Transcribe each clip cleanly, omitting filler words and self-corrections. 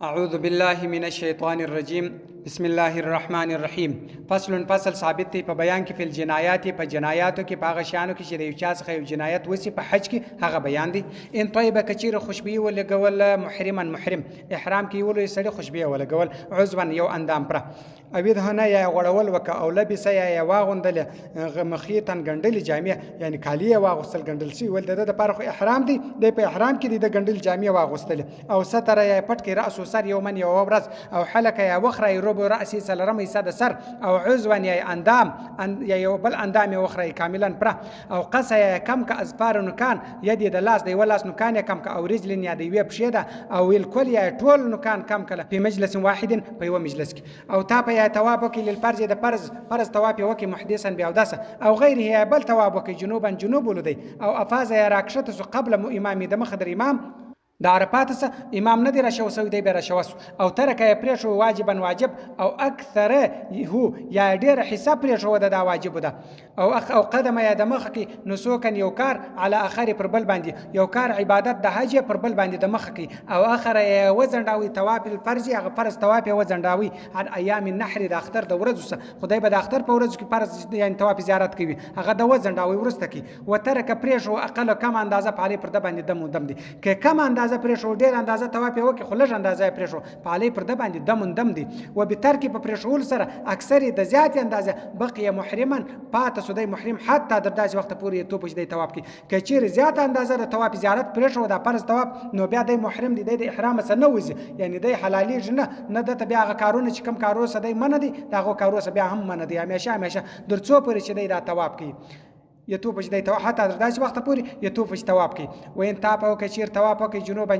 اعوذ بالله من الشیطان الرجیم بسم الله الرحمن الرحیم فصل ثابت دی په بیان کې فل جنایات په جنایاتو کې په هغه شانو کې چې د یو چا څخه یو جنایت وسی په حج کې هغه بیان دی. ان طیبه کچیر خوشبوئی ولګول محرم احرام کې ولې سړی خوشبوئی ولګول عضوا یو اندام پر او دهنه یا غړول وک او لبس یا واغوندل مخیتن ګندل جامع یعنی کالی واغوستل ګندل سی ول د لپاره احرام دی د په احرام کې د ګندل جامع واغوستل او ستر یا پټ کې راس سر یومن یو ورځ او حلقه یا وخره ربع راسي سلرم یسد سر او عضوا یا اندام یا یو بل اندام وخره کاملا پر او قص یا کم کا ازفار نکان یدی د لاس دی ولاس نکان کم کا او رجل یا دی ویب شیده او الکل یا ټول نکان کم کله په مجلس واحد په یو مجلس کې او تا په تواب کې للفرض د فرض تواب وکي محدثا بیاوداسه او غیره بل تواب وکي جنوب ولدي او افاز یا راکشت قبل امام د مخدر امام د عرفات څخه امام نه دی راشو سوی دی به راشو او ترک یې پرې شو واجب او اکثر هو یا ډیر حساب پرې شو د واجب ده او قدم یا د مخ کې نسوکن یو کار علی اخر پر بل باندې یو کار عبادت د حج پر بل باندې د مخ کې او اخر یې وزنداوی طواف الفرض هغه فرض طواف وزنداوی عن ایام النحر د اختر د ورځو خدای به د اختر په ورځ کې فرض یعنی طواف زیارت کوي هغه د وزنداوی ورسته کې وترک پرې شو اقل کم اندازه په علی پر د باندې دم دی کې کم اندازه پرې شو ډېر اندازه طواف وکي خو لږ اندازه پرې شو په علی پر د باندې دم دی و به ترک په پرې شول سره اکثر د زیات اندازه بقي محرما پات سودای محرم حتی در داسې وخت پورې تو پوج دی طواف کې کچیر زیات اندازه د طواف زیارت پرې شو د فرض طواف نو بیا د محرم دی د احرام سره نه وځي یعنی د حلالي نه د بیا غ کارونه چې کم کارو سره دی من دي دغه کارو سره بیا هم من دي همیشه درڅو پورې چې دی دا طواف کې یتوب جدی تو حتی در داسې وخت پورې یتوب طواف کی وین تاپ او کچیر طواف کی جنوب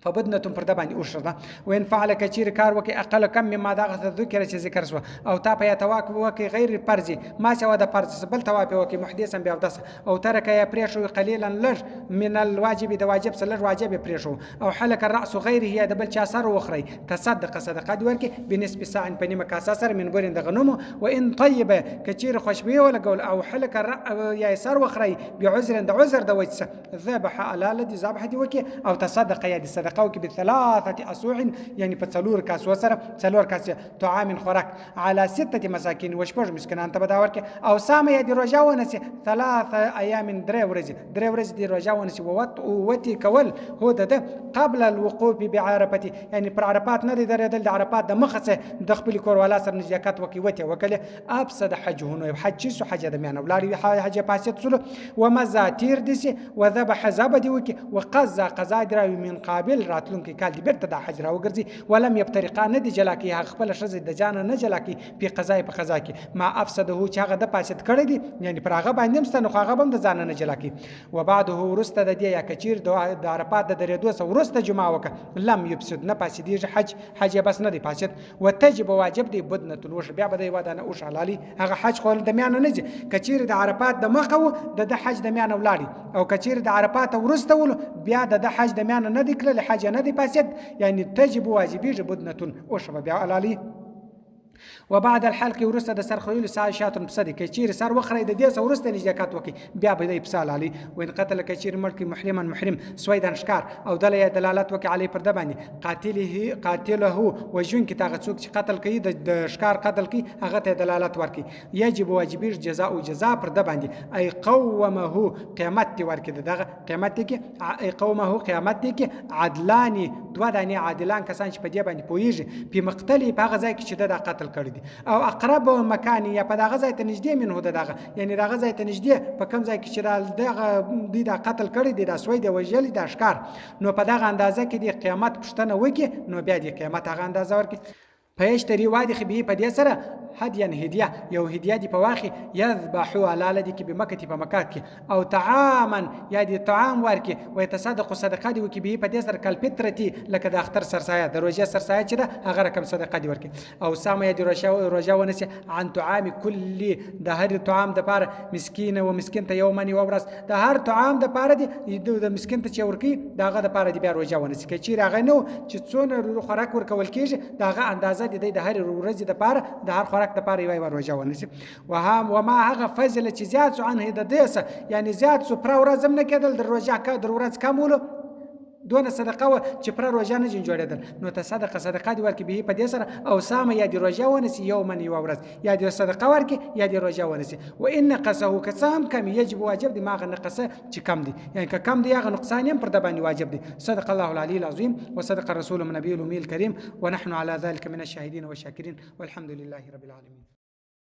فبدنة پر د باندې اوشرده وین فعل کچیر کار وکي اقل کم مما دغه ذکر چې ذکر سو او تا په تواک وکي غیر فرض ما سوا د فرض بل تواف وکي محدثا بیا دس او ترک یا پرېشو قليلا لج من الواجب د واجب سره واجب پرېشو او حلق الراس غیر هي د بل چا سر وخري تصدق صدقه دی ورکي بنسبه ساعه په نیمه کاسه سره من بورین د غنمو وان طيبه کچیر خوشبوي ولا قول او حلق یا سر وخري بعذر د عذر د وجه ذبح على الذي ذبح دی وکي او تصدق یا د صدقه وکي بثلاثه اسوع يعني بتصلور كاس وسر تصلور كاس طعام خوراك على 6 مساكين وشبج مسكنان تبدا وركي او سامه يدي رجاونس 3 ايام درورز دي رجاونس ووتي كول هو ده قبل الوقوف بعرفه يعني پر عرفات نه درېدل د عرفات د مخه د خپل کور والا سر نزاکات وکي وکله ابسد حجهونه حج سو حج د میانه ولاري حج پاسيت سلو ومزاتير دسي وذبح زبدي وكي وقزا دراوي من قابل راتلون کې کال دی بیرته د حج را وګرځي ولم یبترقا نه دی جلا کې هغه خپل شزه د جان نه جلا کې په قضا کې ما افسده چې هغه د پاسد کړی دی یعنی پر هغه باندې مستنه هغه بم د ځان نه جلا کې و بعده ورسته د دې یا کچیر د عرفات د درېدو سره ورسته جمعه وک لم یفسد نه پاسدی حج بس نه دی پاسد وتجب واجب دی بدنه الوش بیا به ودانه او حلالي هغه حج خول د میانه نه کچیر د عرفات د مخه د حج د میانه ولاړی او کچیر د عرفات ورسته ول بیا د حج د میانه نه دی کړل حج نه دی پاسد يعني تجب واجبي بدنة او شباب علالي وبعد الحلق ورسته د سرخویل ساشات بصدق کچیر سر وخره د دې ورسته نجاکات وکي بیا به د ابسال علي وان قتل کچیر ملک محرم سويدان شکار او دله دلالت وکي علي پر د باندې قاتله وجن کی تاغه څوک چې قتل کوي د شکار قتل کوي هغه ته دلالت ورکي يجب واجبي جزاء پر د باندې اي قومه قیامت دی ورکي دغه قیامت کې اي قومه قیامت کې عدلاني دوه دانه عادلان کسان چې په دې باندې پويږي په مقتل په غزا کې چې د قتل کړی او اقرب مکان یا په دغه ځای ته نږدې منه دغه یعنی دغه ځای ته نږدې په کوم ځای کې چې دغه د قتل کړی دی د سوی دی وجل د اشکار نو په دغه اندازه کې د قیامت پښتنه وکي نو بیا د قیامت هغه اندازه ورکي فيشتري وادي خبيه په دې سره هديا هديه یو هديه دی په واخي يذبحوا على الذي بمكه په مکه کې او طعاما یا دی طعام ورکي ويتصدق صدقه دی وکي به په دې سره کل فطرتي لکه د اختر سرسایه د روزه سرسایه چې ده هغه رقم صدقه دی ورکي او سامه دی روزه ونسي عن طعام كل د هر طعام د پاره مسكين او مسكين ته يومني وبرس د هر طعام د پاره دی د مسكين ته چې ورکي دغه د پاره دی بیا روزه ونسي کې چې راغی نو چې څونه خوراک ورکول کیږي دغه اندازه د هر ورځ د پاره د هر خوراک د پاره یو روزه ونیسي وما هغه فضل چې زیات عنه د دې یعنی زیات سو پر ورځم نه کېدل د روزه کا د ورځ کمول دونه صدقه و چې پر روژه نه جوړېدل نو ته صدقه دې ورکړي به په دې سره او سامه یا دې روژه ونیسي یوما یوه ورځ یا دې صدقه ورکړي یا دې روژه ونیسي و ان نقصه که څه هم کم یجب واجب دی ما هغه نقصه چې کم دی یعنی که کم دی هغه نقصان هم پر د باندې واجب دی. صدق الله العلي العظيم وصدق الرسول النبي الأمي الكريم ونحن على ذلك من الشاهدين والشاكرين والحمد لله رب العالمين.